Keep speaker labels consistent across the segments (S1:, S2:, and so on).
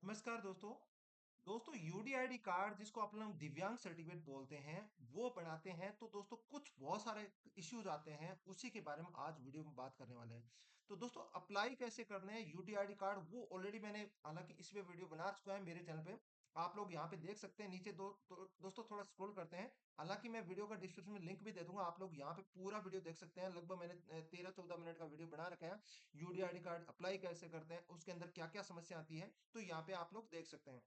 S1: नमस्कार दोस्तों। दोस्तों यूडीआईडी कार्ड जिसको अपन लोग दिव्यांग सर्टिफिकेट बोलते हैं वो बनाते हैं तो दोस्तों कुछ बहुत सारे इश्यूज आते हैं उसी के बारे में आज वीडियो में बात करने वाले हैं। तो दोस्तों अप्लाई कैसे करने हैं यूडीआईडी कार्ड वो ऑलरेडी मैंने हालांकि इस पे वीडियो बना चुका है मेरे चैनल पे। आप लोग यहाँ पे देख सकते हैं नीचे दोस्तों थोड़ा स्क्रॉल करते हैं। हालांकि मैं वीडियो का डिस्क्रिप्शन में लिंक भी दे दूंगा, आप लोग यहाँ पे पूरा वीडियो देख सकते हैं। लगभग मैंने 13-14 मिनट का वीडियो बना रखा है। यूडीआईडी कार्ड अप्लाई कैसे करते हैं, उसके अंदर क्या क्या समस्या आती है, तो यहाँ पे आप लोग देख सकते हैं।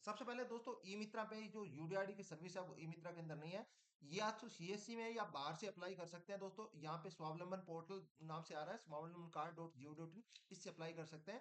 S1: सबसे पहले दोस्तों ई मित्रा पे जो यूडीआईडी की सर्विस है वो ई मित्रा के अंदर नहीं है। ये आज तो सीएससी में है या बाहर से अप्लाई कर सकते हैं दोस्तों। यहाँ पे स्वावलंबन पोर्टल नाम से आ रहा है, स्वावलंबन card dot Jio dot in, इससे अप्लाई कर सकते हैं।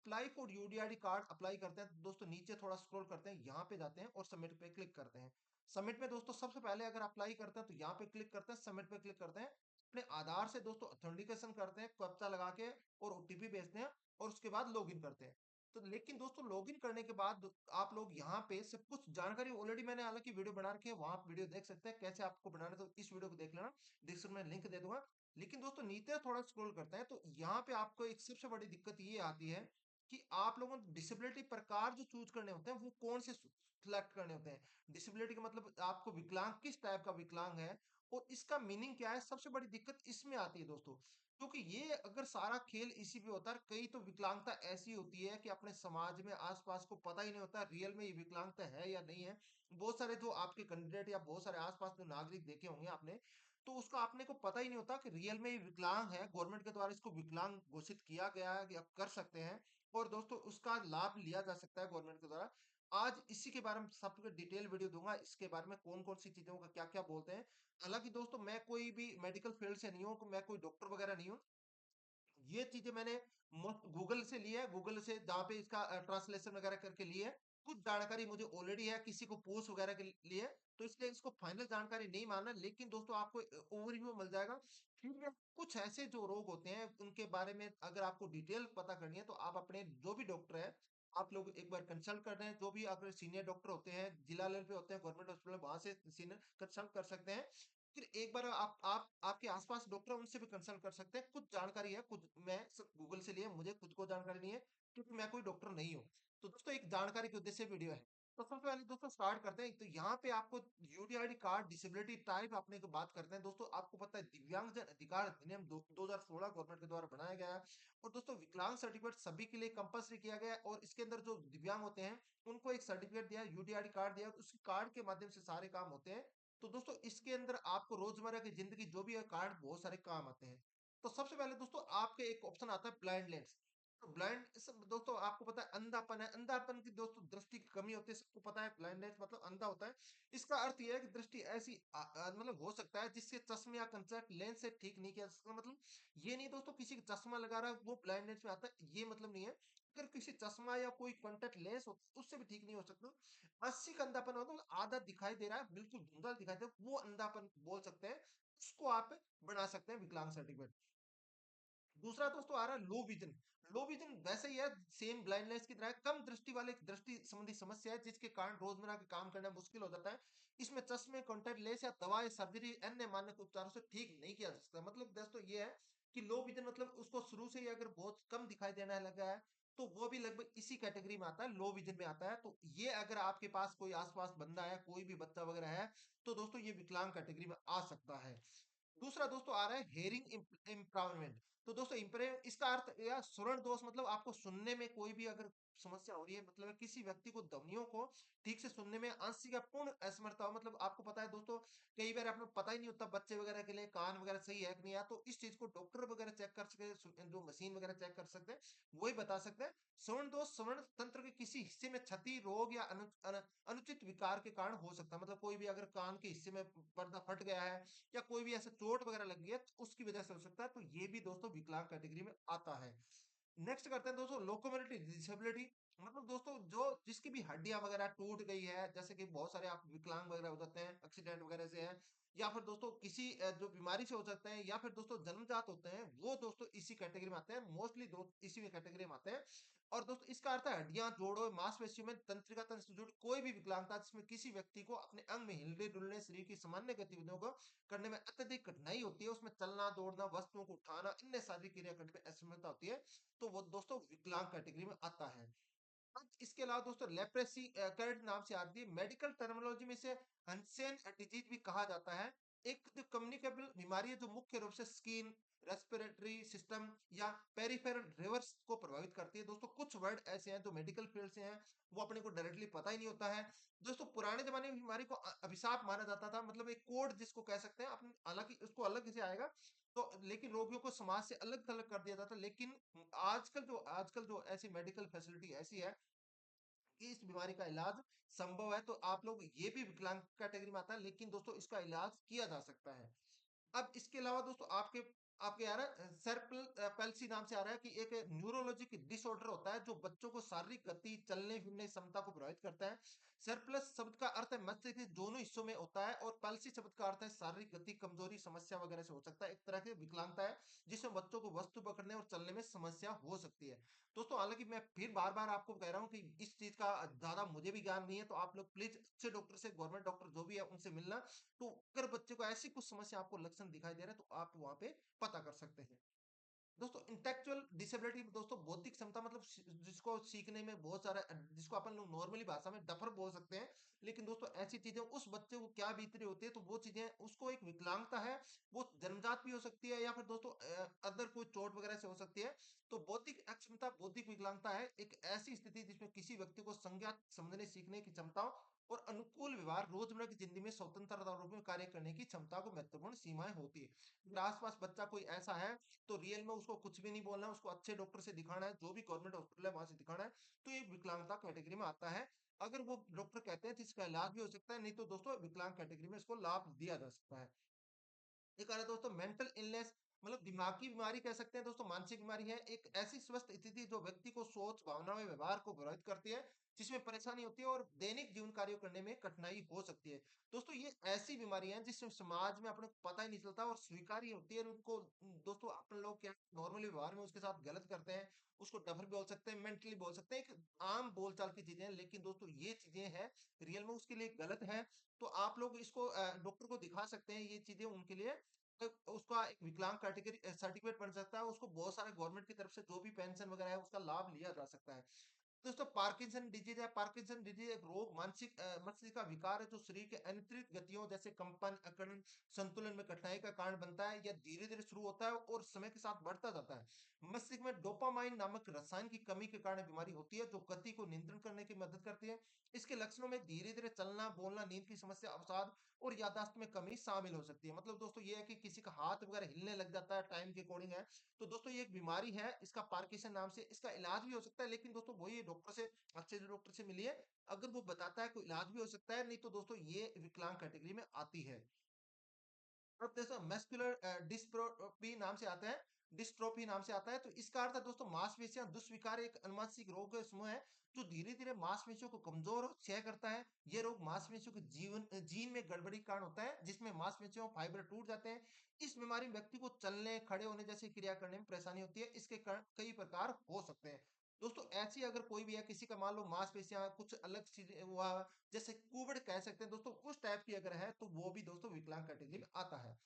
S1: Apply for UDID card apply करते हैं तो दोस्तों नीचे थोड़ा स्क्रॉल करते हैं, यहाँ पे जाते हैं और सबमिट पे क्लिक करते हैं। सबमिट में दोस्तों सबसे पहले अगर अप्लाई करते हैं तो यहाँ पे क्लिक करते हैं, सबमिट पे क्लिक करते हैं। अपने आधार से दोस्तों ऑथेंटिकेशन करते हैं, कैप्चा लगा के और ओटीपी भेजते हैं और उसके बाद लॉगिन करते हैं। तो लेकिन दोस्तों लॉगिन करने के बाद आप लोग यहाँ पे सब कुछ जानकारी ऑलरेडी मैंने हालांकि वीडियो बना रखी है, वहां आप वीडियो देख सकते हैं कैसे आपको बनाना है, तो इस वीडियो को देख लेना, डिस्क्रिप्शन में लिंक दे दूंगा। लेकिन दोस्तों नीचे थोड़ा स्क्रॉल करते हैं तो यहाँ पे आपको एक सबसे बड़ी दिक्कत ये आती है कि आप लोगों को डिसेबिलिटी प्रकार जो चूज करने होते हैं वो कौन से सिलेक्ट करने होते हैं। डिसेबिलिटी का मतलब आपको विकलांग किस टाइप का विकलांग है और इसका मीनिंग क्या है, सबसे बड़ी दिक्कत इसमें आती है दोस्तों। क्योंकि ये अगर सारा खेल इसी पे होता है, कई तो विकलांगता ऐसी होती है कि अपने समाज में आसपास को पता ही नहीं होता रियल में ये विकलांगता है या नहीं है। बहुत सारे जो आपके कैंडिडेट या बहुत सारे आसपास जो नागरिक देखे होंगे आपने, तो उसका अपने को पता ही नहीं होता कि रियल में ये विकलांग है, गवर्नमेंट के द्वारा इसको विकलांग घोषित किया गया है कि आप कर सकते हैं और दोस्तों उसका लाभ लिया जा सकता है गवर्नमेंट के द्वारा। आज इसी के बारे में सबको डिटेल वीडियो दूंगा, इसके बारे में कौन कौन सी चीजों का क्या क्या बोलते हैं। हालांकि दोस्तों मैं कोई भी मेडिकल फील्ड से नहीं हूँ, मैं कोई डॉक्टर वगैरह नहीं हूँ। ये चीजें मैंने गूगल से ली है, गूगल से जहाँ पे इसका ट्रांसलेशन वगैरह करके ली है। कुछ जानकारी मुझे ऑलरेडी है, किसी को पूछ वगैरह के लिए, तो इसलिए इसको फाइनल जानकारी नहीं मानना, लेकिन दोस्तों आपको ओवरव्यू मिल जाएगा। फिर भी कुछ ऐसे जो रोग होते हैं उनके बारे में अगर आपको डिटेल पता करनी है तो आप अपने जो भी डॉक्टर है, आप लोग एक बार कंसल्ट कर रहे हैं। जो भी अगर सीनियर डॉक्टर होते हैं, जिला लेवल पे होते हैं गवर्नमेंट हॉस्पिटल, वहां से सीनियर कंसल्ट कर सकते हैं। फिर एक बार आप आपके आसपास डॉक्टर हैं, उनसे भी कंसल्ट कर सकते हैं। कुछ जानकारी है, कुछ मैं सब गूगल से लिए, मुझे खुद को जानकारी नहीं है क्योंकि मैं कोई डॉक्टर नहीं हूँ। तो दोस्तों एक जानकारी के उद्देश्य से वीडियो है। तो सबसे पहले दोस्तों स्टार्ट करते हैं। तो यहाँ पे आपको यूडीआईडी कार्ड डिसेबिलिटी टाइप आपने को बात करते हैं। दोस्तों आपको पता है दिव्यांगजन अधिकार अधिनियम 2016 गवर्नमेंट के द्वारा बनाया गया है और दोस्तों विकलांग सर्टिफिकेट सभी के लिए कंपलसरी किया गया है और इसके अंदर जो दिव्यांग होते हैं उनको एक सर्टिफिकेट दिया है, यूडीआईडी कार्ड दिया है, उस कार्ड के माध्यम से सारे काम होते हैं। तो दोस्तों इसके अंदर आपको रोजमर्रा की जिंदगी जो भी है कार्ड बहुत सारे काम आते हैं। तो सबसे पहले दोस्तों आपके एक ऑप्शन आता है ब्लाइंडनेस। तो ब्लाइंड दोस्तों आपको पता है अंधापन है, अंधापन की दोस्तों दृष्टि की कमी होती है, सबको पता है ब्लाइंडनेस मतलब अंधा होता है। इसका अर्थ यह है कि दृष्टि ऐसी मतलब हो सकता है जिससे चश्मे या कंटैक्ट लेंस से ठीक नहीं किया जा सकता। मतलब ये नहीं दोस्तों किसी का चश्मा लगा रहा है वो ब्लाइंडनेस में आता है, ये मतलब नहीं है। अगर किसी चश्मा या कोई कॉन्टेक्ट लेंस हो उससे भी ठीक नहीं हो सकता। 80 का अंधापन होता है, आधा दिखाई दे रहा है, बिल्कुल धुंधला दिखाई दे रहा है, वो अंधापन बोल सकते हैं। उसको आप बना सकते हैं विकलांग सर्टिफिकेट। दूसरा दोस्तों आ रहा है लो विजन। लो विजन वैसे ही है, सेम ब्लाइंडनेस की तरह है, कम दृष्टि वाले दृष्टि संबंधी समस्या है जिसके कारण रोजमर्रा के काम करना मुश्किल हो जाता है। इसमें चश्मे, कॉन्टैक्ट लेंस या दवाएं, सर्जरी, अन्य मानक उपचारों से ठीक नहीं किया जा सकता। मतलब दोस्तों ये है कि लो विजन मतलब उसको शुरू से ही अगर बहुत कम दिखाई देने लगा है तो वो भी लगभग इसी कैटेगरी में आता है, लो विजन में आता है। तो ये अगर आपके पास कोई आसपास बंदा है, कोई भी बच्चा वगैरह है, तो दोस्तों ये विकलांग कैटेगरी में आ सकता है। दूसरा दोस्तों आ रहा है हेयरिंग इम्प्रावमेंट। तो दोस्तों इसका अर्थ या श्रवण दोष, मतलब आपको सुनने में कोई भी अगर समस्या हो रही है, मतलब है किसी व्यक्ति को ध्वनियों को ठीक से सुनने में आंशिक या पूर्ण असमर्थता हो। मतलब आपको पता है दोस्तों कई बार आपको पता ही नहीं होता बच्चे वगैरह के लिए कान वगैरह सही है कि नहीं है, तो इस चीज को डॉक्टर वगैरह चेक कर सके, जो मशीन वगैरह चेक कर सकते हैं वही बता सकते हैं। श्रवण दोष श्रवण तंत्र के किसी हिस्से में क्षति, रोग या अनुचित विकार के कारण हो सकता है। मतलब कोई भी अगर कान के हिस्से में पर्दा फट गया है या कोई भी ऐसा चोट वगैरह लग गई है तो उसकी वजह से हो सकता है, तो ये भी दोस्तों विकलांग कैटेगरी में आता है। नेक्स्ट करते हैं दोस्तों लोकोमोबिलिटी डिसेबिलिटी। मतलब दोस्तों जो जिसकी भी हड्डियां वगैरह टूट गई है, जैसे कि बहुत सारे आप विकलांग वगैरह हो जाते हैं एक्सीडेंट वगैरह से है, या फिर दोस्तों किसी जो बीमारी से हो सकते हैं, या फिर दोस्तों जन्मजात होते हैं, वो दोस्तों इसी कैटेगरी में आते हैं। मोस्टली दोस्त इसी में कैटेगरी में आते हैं। और दोस्तों इसका अर्थ है हड्डियां, जोड़ों, मांसपेशियों में, तंत्रिका तंत्र से जुड़ी कोई भी विकलांगता जिसमें किसी व्यक्ति को अपने अंग में हिलने डुलने, शरीर की सामान्य गतिविधियों को करने में अत्यधिक कठिनाई होती है, उसमें चलना, दौड़ना, वस्तुओं को उठाना, अन्य शारीरिक क्रिया करने में असमर्थता होती है, तो वो दोस्तों विकलांग कैटेगरी में आता है। अब इसके अलावा दोस्तों लेप्रेसी करंट नाम से आती है, मेडिकल टर्मिनोलॉजी में से अनसेन डिजीज भी कहा जाता है। एक जो कम्युनिकेबल बीमारी है जो मुख्य रूप से स्किन, रेस्पिरेटरी सिस्टम या पेरिफेरल रिवर्स को प्रभावित करती है। दोस्तों कुछ वर्ड ऐसे हैं जो मेडिकल फील्ड से हैं, वो अपने को डायरेक्टली पता ही नहीं होता है। दोस्तों पुराने जमाने में बीमारी को अभिशाप माना जाता था, मतलब एक कोड जिसको कह सकते हैं अपन, हालांकि उसको अलग से आएगा तो, लेकिन रोगियों को समाज से अलग थलग कर दिया जाता, लेकिन आजकल जो ऐसी मेडिकल फैसिलिटी ऐसी है कि इस बीमारी का इलाज संभव है, तो आप लोग ये भी विकलांग कैटेगरी में आता है, लेकिन दोस्तों इसका इलाज किया जा सकता है। अब इसके अलावा दोस्तों आपके आपके आ रहा है पेल्सी नाम से आ रहा है कि एक न्यूरोलॉजिक डिसऑर्डर होता है जो बच्चों को शारीरिक गति, चलने फिरने की क्षमता को प्रभावित करता है। सरप्लस शब्द का अर्थ है मस्तिष्क के दोनों हिस्सों में होता है, और पेल्सी शब्द का अर्थ है शारीरिक गति कमजोरी समस्या वगैरह से हो सकता है, एक तरह की विकलांगता है जिसमें बच्चों को वस्तु पकड़ने और चलने में समस्या हो सकती है। दोस्तों हालांकि मैं फिर बार बार आपको कह रहा हूँ कि इस चीज का ज्यादा मुझे भी ज्ञान नहीं है, तो आप लोग प्लीज अच्छे डॉक्टर से, गवर्नमेंट डॉक्टर जो भी है उनसे मिलना। तो अगर बच्चे को ऐसी कुछ समस्या, आपको लक्षण दिखाई दे रहा है, तो आप वहां पे पता कर सकते हैं। दोस्तों इंटेलेक्चुअल डिसेबिलिटी दोस्तों बौद्धिक क्षमता, मतलब जिसको सीखने में बहुत सारा, जिसको अपन लोग नॉर्मली भाषा में डफर बोल सकते हैं, लेकिन दोस्तों ऐसी चीजें उस बच्चे को क्या बीत रही होती है, तो वो चीजें उसको एक विकलांगता है, वो जन्मजात भी हो सकती है या फिर दोस्तों अदर कोई चोट वगैरह से हो सकती है। तो बौद्धिक अक्षमता, बौद्धिक विकलांगता है एक ऐसी स्थिति जिसमें किसी व्यक्ति को संज्ञात समझने सीखने की क्षमता और अनुकूल व्यवहार रोजमर्रा की जिंदगी में स्वतंत्रता रूप में कार्य करने की क्षमता को महत्वपूर्ण सीमाएं होती है। अगर आसपास बच्चा कोई ऐसा है, तो रियल में उसको कुछ भी नहीं बोलना है, उसको अच्छे डॉक्टर से दिखाना है, जो भी गवर्नमेंट हॉस्पिटल है वहां से दिखाना है, तो ये विकलांगता कैटेगरी में आता है। अगर वो डॉक्टर कहते हैं तो इसका इलाज भी हो सकता है, नहीं तो दोस्तों विकलांग कैटेगरी में इसको लाभ दिया जा सकता है। एक आ रहा है दोस्तों मेंटल इलनेस, मतलब दिमागी बीमारी कह सकते हैं दोस्तों, मानसिक बीमारी है, एक ऐसी स्वस्थ स्थिति जो व्यक्ति को सोच, भावना में व्यवहार को प्रभावित करती है, जिसमें परेशानी होती है और दैनिक जीवन कार्य करने में कठिनाई हो सकती है। दोस्तों ये ऐसी बीमारियां हैं जिससे समाज में अपने को पता ही नहीं चलता और स्वीकार्य होती है, और उनको दोस्तों अपन लोग क्या नॉर्मली व्यवहार में उसके साथ गलत करते हैं, उसको डफर बोल सकते हैं, मेंटली बोल सकते हैं, एक आम बोलचाल की चीजें हैं, लेकिन दोस्तों ये चीजें हैं रियल में उसके लिए गलत है। तो आप लोग इसको डॉक्टर को दिखा सकते हैं, ये चीजें उनके लिए उसका एक विकलांग कैटेगरी सर्टिफिकेट बन सकता है, उसको बहुत सारे गवर्नमेंट की तरफ से जो भी पेंशन वगैरह है उसका लाभ लिया जा सकता है। दोस्तों पार्किंसन डिजीज है, पार्किंसन डिजीज एक रोग, मानसिक मस्तिष्क का विकार है जो शरीर के अनियंत्रित गतियों जैसे कंपन, अकड़न, संतुलन में कठिनाई का कारण बनता है, या धीरे धीरे शुरू होता है और समय के साथ बढ़ता जाता है। मस्तिष्क में डोपामाइन नामक रसायन की कमी के कारण बीमारी होती है जो गति को नियंत्रण करने की मदद करती है। इसके लक्षणों में धीरे धीरे चलना, बोलना, नींद की समस्या, अवसाद और याददाश्त में कमी शामिल हो सकती है। मतलब दोस्तों ये है कि किसी का हाथ वगैरह हिलने लग जाता है टाइम के अकॉर्डिंग है, तो दोस्तों ये एक बीमारी है, इसका पार्किंसन नाम से, इसका इलाज भी हो सकता है, लेकिन दोस्तों वही डॉक्टर से, अच्छे से डॉक्टर से मिलिए, अगर वो बताता है कोई इलाज भी हो सकता है, नहीं तो दोस्तों ये विकलांग कैटेगरी में आती है। अब जैसे मस्कुलर डिस्ट्रोफी नाम से आता है, डिस्ट्रोफी नाम से आता है, तो इसका अर्थ है दोस्तों मांसपेशियां दुष्विकार, एक अनुवांशिक रोग का समूह है जो धीरे धीरे मांसपेशियों को कमजोर और क्षय करता है। ये रोग मांसपेशियों के जीन में गड़बड़ी के कारण होता है, जिसमें मांसपेशियों फाइबर टूट जाते हैं। इस बीमारी में व्यक्ति को चलने, खड़े होने जैसी क्रिया करने में परेशानी होती है, इसके कारण कई प्रकार हो सकते हैं। दोस्तों ऐसी अगर कोई भी है, किसी का मान लो मांसपेशियां कुछ अलग चीज हुआ, जैसे कुबड़ कह सकते हैं दोस्तों, उस टाइप की अगर है, तो वो भी दोस्तों विकलांग कैटेगरी में आता है।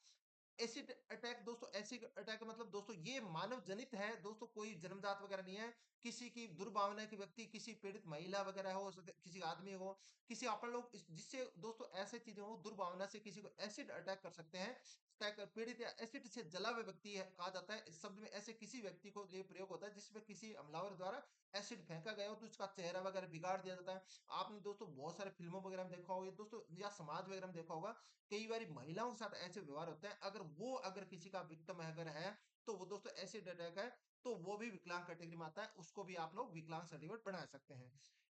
S1: एसिड अटैक दोस्तों, एसिड अटैक मतलब दोस्तों ये मानव जनित है दोस्तों, कोई जन्मजात वगैरह नहीं है। किसी की दुर्भावना की व्यक्ति, किसी पीड़ित महिला वगैरह हो किसी आदमी हो, किसी अपन लोग जिससे दोस्तों ऐसे चीजें हो, दुर्भावना से किसी को एसिड अटैक कर सकते हैं। पीड़ित या एसिड से जला हुआ व्यक्ति है कहा जाता है इस शब्द में, ऐसे किसी व्यक्ति को लिए प्रयोग होता है जिसमें किसी हमलावर द्वारा एसिड फेंका गया हो, तो उसका चेहरा वगैरह बिगाड़ दिया जाता है। आपने दोस्तों बहुत सारे फिल्मों वगैरह में देखा होगा दोस्तों, या समाज वगैरह में देखा होगा, कई बार महिलाओं के साथ ऐसे व्यवहार होते हैं। अगर किसी का विक्टिम अगर है, तो वो दोस्तों एसिड अटैक है, तो वो भी विकलांग कैटेगरी में आता है, उसको भी आप लोग विकलांग सर्टिफिकेट बना सकते हैं।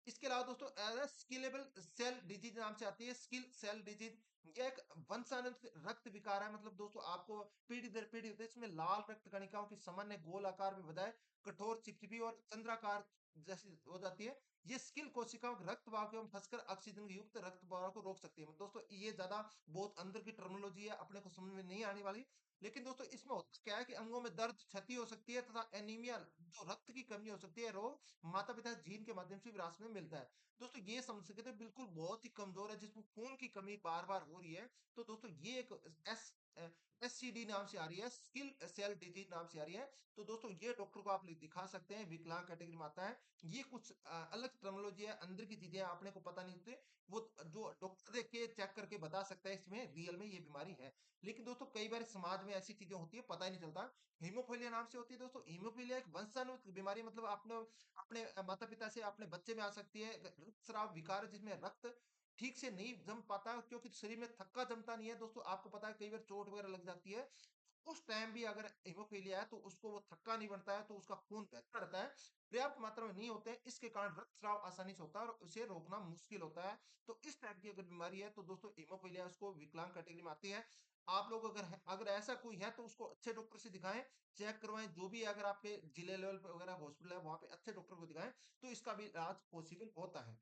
S1: इसके अलावा दोस्तों स्किलेबल सेल डिजीज नाम से आती है, स्किल सेल डिजीज, ये एक वंशानुगत रक्त विकार है। मतलब दोस्तों आपको पीढ़ी दर पीढ़ी होते है, इसमें लाल रक्त कणिकाओं की सामान्य गोल आकार में बजाय कठोर, चिपचिपी और चंद्राकार जैसी हो जाती है। ये स्किल कोशिकाओं के रक्त वाहकों में फंसकर ऑक्सीजन युक्त रक्त प्रवाह को रोक सकती है। दोस्तों ये ज्यादा बहुत अंदर की टर्मिनोलॉजी है, अपने को समझ में नहीं आने वाली, लेकिन दोस्तों इसमें होता क्या है कि अंगों में दर्द, क्षति हो सकती है तथा एनीमिया, जो रक्त की कमी हो सकती है, रोग माता पिता जीन के माध्यम से विरासत में मिलता है। दोस्तों ये समझ सकते हैं बिल्कुल बहुत ही कमजोर है, जिसमें खून की कमी बार बार हो रही है, तो दोस्तों ये एक एससीडी नाम से आ रही है, स्किल सेल डिजीज नाम से आ रही है। तो दोस्तों ये डॉक्टर को आप दिखा सकते हैं, विकलांग कैटेगरी में आता है। ये कुछ अलग टर्मिनोलॉजी है, अंदर की चीजें आपने को पता नहीं होती, वो जो डॉक्टर देख के चेक करके बता सकता है इसमें रियल में ये बीमारी है। लेकिन दोस्तों कई बार समाज में ऐसी चीजें होती है, पता ही नहीं चलता। हीमोफीलिया नाम से होती है दोस्तों। हीमोफीलिया एक वंशाणु बीमारी, मतलब आपने अपने माता पिता से अपने बच्चे में आ सकती है। रक्तस्राव विकार, जिसमें रक्त ठीक से नहीं जम पाता, क्योंकि शरीर में थक्का जमता नहीं है दोस्तों। आपको पता है कई बार चोट वगैरह लग जाती है, उस टाइम भी अगर हीमोफीलिया है तो उसको वो थक्का नहीं बनता है, तो उसका खून बहता रहता है, पर्याप्त मात्रा में नहीं होते हैं, इसके कारण रक्तस्राव आसानी से होता है और उसे रोकना मुश्किल होता है। तो इस टाइप की अगर बीमारी है तो दोस्तों हीमोफीलिया उसको विकलांग कैटेगरी में आती है। आप लोग अगर ऐसा कोई है तो उसको अच्छे डॉक्टर से दिखाएं, चेक करवाएं, जो भी अगर आपके जिले लेवल पे वगैरह हॉस्पिटल है वहां पे अच्छे डॉक्टर को दिखाएं, तो इसका भी इलाज पॉसिबल होता है।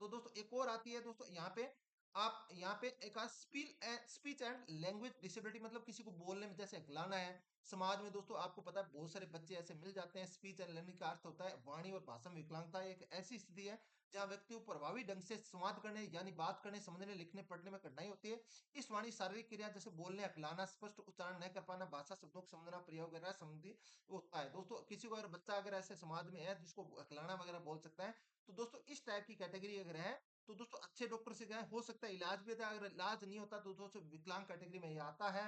S1: तो दोस्तों एक और आती है दोस्तों यहाँ पे, आप यहाँ पे एक स्पीच एंड लैंग्वेज डिसेबिलिटी, मतलब किसी को बोलने में जैसे हिलाना है। समाज में दोस्तों आपको पता है बहुत सारे बच्चे ऐसे मिल जाते हैं। स्पीच एंड लैंग्वेज का अर्थ होता है वाणी और भाषा में विकलांगता। एक ऐसी स्थिति है जहाँ व्यक्ति को प्रभावी ढंग से संवाद करने, यानी बात करने, समझने, लिखने, पढ़ने में कठिनाई होती है। इस वाणी शारीरिक क्रिया जैसे बोलने, हकलाना, स्पष्ट उच्चारण न कर पाना, भाषा शब्दों को समझना, प्रयोग वगैरह संबंधी होता है। दोस्तों किसी को अगर बच्चा अगर ऐसे समाज में है जिसको हकलाना वगैरह बोल सकता है, तो दोस्तों इस टाइप की कैटेगरी अगर है तो दोस्तों अच्छे डॉक्टर से जाएं, हो सकता है इलाज भी होता है। अगर इलाज नहीं होता तो दोस्तों विकलांग कैटेगरी में ये आता है,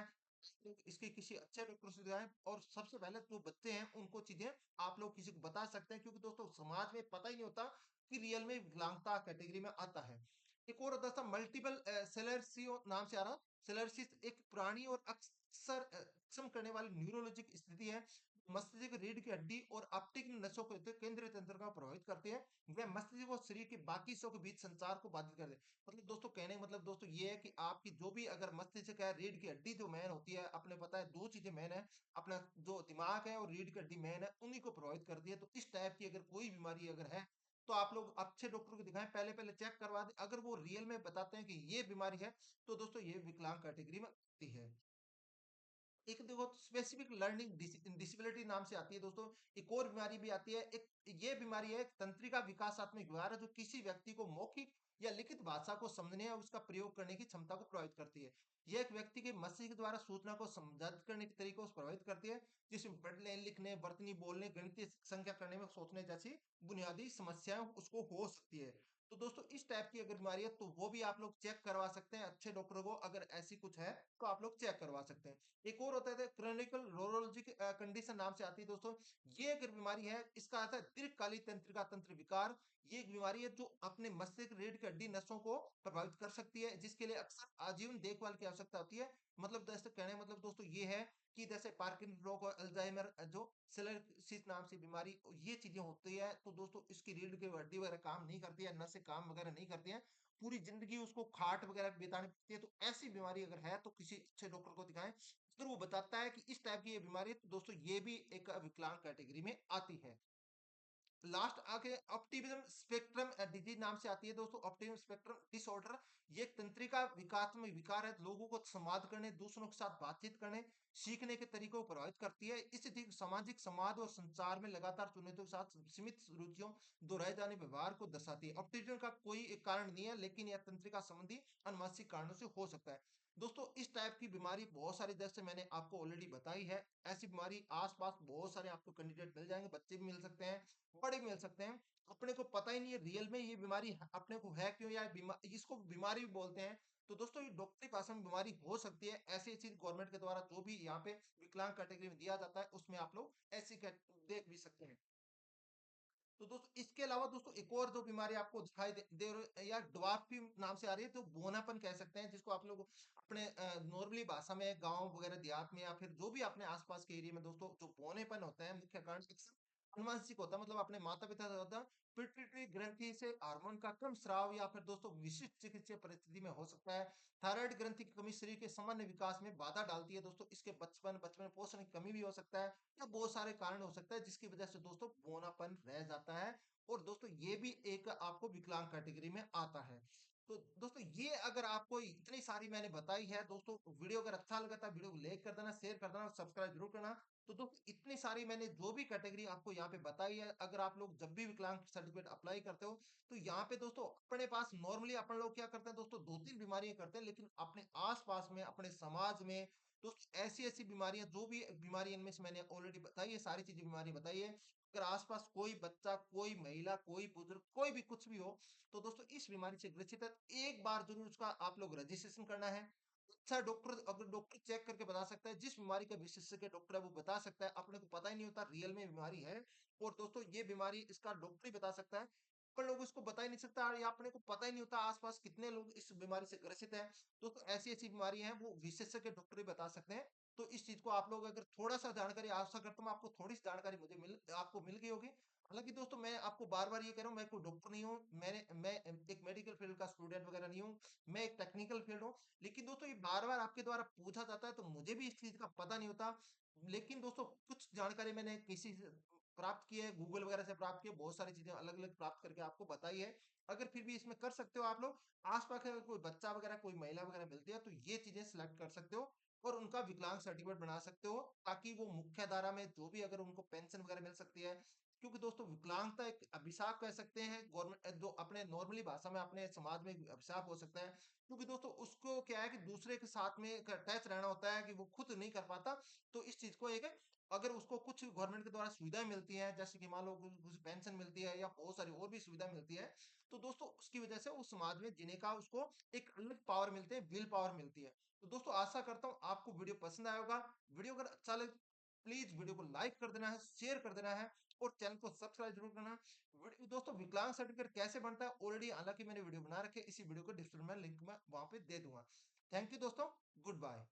S1: तो इसके किसी अच्छे डॉक्टर से जाएं। और सबसे पहले जो बच्चे हैं उनको चीजें आप लोग किसी को बता सकते हैं, क्योंकि दोस्तों समाज में पता ही नहीं होता कि रियल में विकलांगता कैटेगरी में आता है। एक और दोस्तों मल्टीपल सेलेसियो नाम से आ रहा, सेलेसिस एक पुरानी और अक्सर अक्षम करने वाली न्यूरोलॉजिक स्थिति है। मस्तिष्क, रीढ़ की हड्डी और ऑप्टिक नसों को केंद्रीय तंत्र का प्रभावित करती है। वह मस्तिष्क और शरीर के बाकी हिस्सों के बीच संचार को बाधित कर दे। मतलब दोस्तों कहने का मतलब दोस्तों ये है कि आपकी जो भी अगर मस्तिष्क है, रीढ़ की हड्डी जो मेन होती है, अपने पता है दो चीजें मेन है, अपना जो दिमाग है और रीढ़ की हड्डी मेन है, उन्हीं को प्रभावित करती है। तो इस टाइप की अगर कोई बीमारी अगर है तो आप लोग अच्छे डॉक्टर को दिखाएं, पहले पहले चेक करवा दें। अगर वो रियल में बताते हैं कि ये बीमारी है, तो दोस्तों ये विकलांग कैटेगरी में आती है। एक देखो स्पेसिफिक लर्निंग डिसेबिलिटी नाम से आती है दोस्तों। एक और बीमारी भी आती है, एक ये बीमारी है एक तंत्रिका विकासात्मक व्यवहार है, जो किसी व्यक्ति को मौखिक या लिखित भाषा को समझने या उसका प्रयोग करने की क्षमता को प्रभावित करती है। यह एक व्यक्ति के मस्तिष्क द्वारा सूचना को संसाधित करने के तरीकों को प्रभावित करती है, जिसमें पढ़ने, लिखने, वर्तनी, बोलने, गणितीय संख्या करने में, सोचने जैसी बुनियादी समस्याएं उसको हो सकती है। तो दोस्तों इस टाइप की अगर बीमारी है तो वो भी आप लोग चेक करवा सकते हैं अच्छे डॉक्टर को। अगर ऐसी कुछ है तो आप लोग चेक करवा सकते हैं। एक और होता है क्रोनिकल न्यूरोलॉजिक कंडीशन नाम से आती है दोस्तों। ये एक बीमारी है, इसका अर्थ है दीर्घकालिक तंत्रिका तंत्र विकार। ये एक बीमारी है जो अपने मस्तिष्क, रीढ़ की हड्डी, नसों को प्रभावित कर सकती है, जिसके लिए अक्सर आजीवन देखभाल की आवश्यकता होती है। मतलब दोस्तों कहने का मतलब दोस्तों ये है कि जैसे पार्किंसन रोग और अल्जाइमर जो सिलरसिस नाम से बीमारी, ये चीजें होती है, तो दोस्तों इसकी रीढ़ की हड्डी वगैरह काम नहीं करती है, नसें काम वगैरह नहीं करती हैं, पूरी जिंदगी उसको खाट वगैरह पे बितानी पड़ती है। तो ऐसी बीमारी अगर है तो किसी अच्छे डॉक्टर को दिखाएं। अगर वो बताता है कि इस टाइप की ये बीमारी है, तो दोस्तों ये भी एक विकलांग कैटेगरी में आती है। लास्ट आके ऑप्टिमिज्म स्पेक्ट्रम डिजीज नाम से आती है दोस्तों। ऑप्टिमिज्म स्पेक्ट्रम डिसऑर्डर, ये एक तंत्रिका विकास में विकार है, लोगों को संवाद करने, दूसरों के साथ बातचीत करने, सीखने के तरीकों को प्रभावित करती है। इस स्थिति सामाजिक संवाद और संचार में लगातार चुनौतियों के साथ सीमित रुचियों, दोहराए जाने व्यवहार को दर्शाती है। ऑप्टिमिज्म का कोई एक कारण नहीं है, लेकिन यह तंत्रिका संबंधी अनुवांशिक कारणों से हो सकता है। दोस्तों इस टाइप की बीमारी बहुत सारी, जैसे मैंने आपको ऑलरेडी बताई है, ऐसी बीमारी आसपास बहुत सारे आपको कैंडिडेट मिल जाएंगे, बच्चे भी मिल सकते हैं, बड़े मिल सकते हैं। अपने को पता ही नहीं है रियल में ये बीमारी अपने को है क्यों, या इसको बीमारी भी बोलते हैं। तो दोस्तों ये डॉक्टरी भाषा में बीमारी हो सकती है। ऐसी चीज गवर्नमेंट के द्वारा जो भी यहाँ पे विकलांग कैटेगरी में दिया जाता है, उसमें आप लोग ऐसी देख भी सकते हैं। तो दोस्तों इसके अलावा दोस्तों एक और जो बीमारी आपको दिखाई दे रही या ड्वार्फी नाम से आ रही है, तो बोनापन कह सकते हैं, जिसको आप लोग अपने नॉर्मली भाषा में गांव वगैरह देहात में या फिर जो भी अपने आसपास के एरिया में दोस्तों जो बोनेपन होता है, मुख्य कारण अक्सर अनुवांशिक होता है, मतलब अपने माता पिता से होता है। पिट्यूटरी ग्रंथि से हार्मोन का कम स्राव या फिर दोस्तों विशिष्ट चिकित्सीय परिस्थिति में हो सकता है। थायराइड ग्रंथि की कमी शरीर के सामान्य विकास में बाधा डालती है दोस्तों। इसके बचपन में पोषण की कमी भी हो सकता है, या बहुत सारे कारण हो सकता है जिसकी वजह से दोस्तों बौनापन रह जाता है। और दोस्तों ये भी एक आपको विकलांग कैटेगरी में आता है। तो दोस्तों ये अगर आपको इतनी सारी मैंने बताई है दोस्तों, वीडियो अगर अच्छा लगा था वीडियो को लाइक कर देना, शेयर कर देना और सब्सक्राइब जरूर करना। तो दोस्तों इतनी सारी मैंने जो भी कैटेगरी आपको यहाँ पे बताई है, अगर आप लोग जब भी विकलांग सर्टिफिकेट अप्लाई करते हो, तो यहाँ पे दोस्तों अपने पास नॉर्मली अपन लोग क्या करते हैं दोस्तों, 2-3 बीमारियां करते हैं, लेकिन अपने आस-पास में, अपने समाज में दोस्तों ऐसी-ऐसी बीमारियां, जो भी बीमारी इनमें से मैंने ऑलरेडी बताई है, सारी चीजें बीमारी बताई है, अगर आस-पास कोई बच्चा, कोई महिला, कोई बुजुर्ग, कोई भी कुछ भी हो, तो दोस्तों इस बीमारी से ग्रसित है, एक बार जरूर उसका आप लोग रजिस्ट्रेशन करना है। अच्छा डॉक्टर, अगर डॉक्टर चेक करके बता सकता है, जिस बीमारी का विशेषज्ञ डॉक्टर है वो बता सकता है, अपने को पता ही नहीं होता रियल में बीमारी है, और दोस्तों ये बीमारी इसका डॉक्टर ही बता सकता है, अपन लोग इसको बता ही नहीं सकता, या अपने को पता ही नहीं होता आसपास कितने लोग इस बीमारी से ग्रसित है। तो ऐसी ऐसी बीमारी है वो विशेषज्ञ डॉक्टर ही बता सकते हैं। तो इस चीज को आप लोग अगर थोड़ा सा जानकारी, आशा करता हूँ आपको थोड़ी सी जानकारी मुझे मिल आपको मिल गई होगी। हालाँकि दोस्तों मैं आपको बार-बार ये कह रहा हूँ, मैं कोई डॉक्टर नहीं हूँ, मैं एक मेडिकल फील्ड का स्टूडेंट वगैरह नहीं हूँ, मैं एक टेक्निकल फील्ड हूँ। लेकिन दोस्तों ये बार-बार आपके द्वारा पूछा जाता है, तो मुझे भी इस चीज़ का पता नहीं होता। लेकिन दोस्तों कुछ जानकारी मैंने किसी से प्राप्त की है, गूगल वगैरह से प्राप्त की है, बहुत सारी चीज़ें अलग-अलग प्राप्त करके आपको बताई है। अगर फिर भी इसमें कर सकते हो आप लोग, आस-पास अगर कोई बच्चा वगैरह, कोई महिला वगैरह मिलती है, तो ये चीज़ें सिलेक्ट कर सकते हो और उनका विकलांग सर्टिफिकेट बना सकते हो, ताकि वो मुख्य धारा में जो भी अगर उनको पेंशन वगैरह मिल सकती है, क्योंकि दोस्तों विकलांगता एक अभिशाप कह सकते हैं, गवर्नमेंट जो अपने नॉर्मली भाषा में अपने समाज में एक अभिशाप हो सकता है, क्योंकि दोस्तों उसको क्या है कि दूसरे के साथ में एक अटैच रहना होता है, कि वो खुद नहीं कर पाता। तो इस चीज को एक, अगर उसको कुछ गवर्नमेंट के द्वारा सुविधाएं मिलती हैं, जैसे कि मान लो कुछ पेंशन मिलती है या बहुत सारी और भी सुविधा मिलती है, तो दोस्तों उसकी वजह से उस समाज में जीने का उसको एक अलग पावर मिलते हैं, विल पावर मिलती है। तो दोस्तों आशा करता हूँ आपको वीडियो पसंद आया होगा। वीडियो अगर अच्छा लगे, प्लीज वीडियो को लाइक कर देना है, शेयर कर देना है और चैनल को सब्सक्राइब जरूर करना है। दोस्तों विकलांग सर्टिफिकेट कैसे बनता है, ऑलरेडी हालांकि मैंने वीडियो बना रखे, इसी वीडियो को डिस्क्रिप्शन में लिंक में वहां पे दे दूंगा। थैंक यू दोस्तों, गुड बाय।